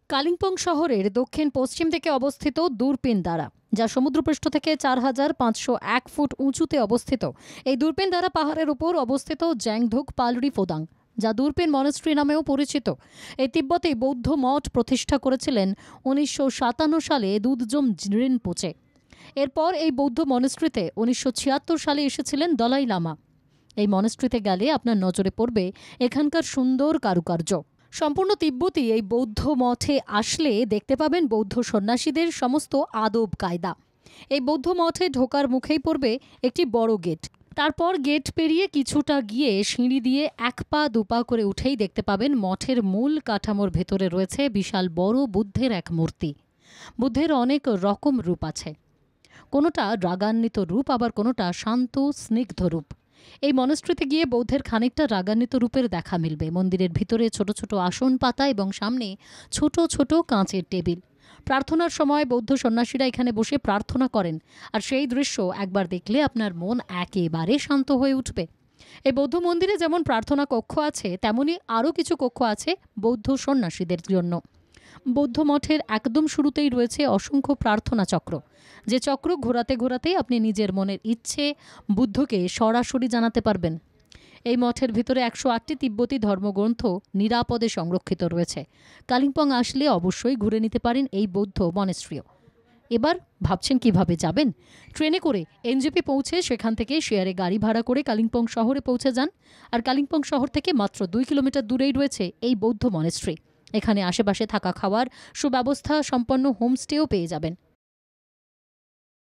কালিম্পং শহরের দক্ষিণ পশ্চিম দিকে অবস্থিত দূরপিনদারা, যা সমুদ্রপৃষ্ঠ থেকে ৪,৫০১ ফুট উঁচুতে অবস্থিত। এই দূরপিনদারা পাহাড়ের উপর অবস্থিত জ্যাংধুক পালরি ফোদাং, যা দূরপিন মনেস্ট্রি নামেও পরিচিত। এই তিব্বতে বৌদ্ধ মঠ প্রতিষ্ঠা করেছিলেন ১৯৫৭ সালে দুধজম রিনপোচে। এরপর এই বৌদ্ধ মনেস্ট্রিতে ১৯৭৬ সালে এসেছিলেন দলাই লামা। এই মনেস্ট্রিতে গেলে আপনার নজরে পড়বে এখানকার সুন্দর কারুকার্য। সম্পূর্ণ তিব্বতী এই বৌদ্ধ মঠে আসলে দেখতে পাবেন বৌদ্ধ সন্ন্যাসীদের সমস্ত আদব কায়দা। এই বৌদ্ধ মঠে ঢোকার মুখেই পড়বে একটি বড় গেট। তারপর গেট পেরিয়ে কিছুটা গিয়ে সিঁড়ি দিয়ে ১ পা ২ পা করে উঠেই দেখতে পাবেন মঠের মূল কাঠামোর ভেতরে রয়েছে বিশাল বড় বুদ্ধের এক মূর্তি। বুদ্ধের অনেক রকম রূপ আছে, কোনোটা রাগান্বিত রূপ, আবার কোনোটা শান্ত স্নিগ্ধ রূপ। এই মনস্ট্রিতে গিয়ে বৌদ্ধের খানিকটা রাগান্বিত রূপের দেখা মিলবে। মন্দিরের ভিতরে ছোট ছোট আসন পাতা এবং সামনে ছোট ছোট কাঁচের টেবিল। প্রার্থনার সময় বৌদ্ধ সন্ন্যাসীরা এখানে বসে প্রার্থনা করেন, আর সেই দৃশ্য একবার দেখলে আপনার মন একেবারে শান্ত হয়ে উঠবে। এই বৌদ্ধ মন্দিরে যেমন প্রার্থনা কক্ষ আছে, তেমনি আরও কিছু কক্ষ আছে বৌদ্ধ সন্ন্যাসীদের জন্য। বৌদ্ধ মঠের একদম শুরুতেই রয়েছে অসংখ্য প্রার্থনা চক্র, যে চক্র ঘোরাতে ঘোরাতেই আপনি নিজের মনের ইচ্ছে বুদ্ধকে সরাসরি জানাতে পারবেন। এই মঠের ভিতরে ১০৮টি তিব্বতী ধর্মগ্রন্থ নিরাপদে সংরক্ষিত রয়েছে। কালিম্পং আসলে অবশ্যই ঘুরে নিতে পারেন এই বৌদ্ধ মনেস্ট্রিও। এবার ভাবছেন কিভাবে যাবেন? ট্রেনে করে এনজেপি পৌঁছে সেখান থেকে শেয়ারে গাড়ি ভাড়া করে কালিম্পং শহরে পৌঁছে যান। আর কালিম্পং শহর থেকে মাত্র ২ কিলোমিটার দূরেই রয়েছে এই বৌদ্ধ মনেস্ট্রি। এখানে আশেপাশে থাকা খাওয়ার সুব্যবস্থা সম্পন্ন হোমস্টেও পেয়ে যাবেন।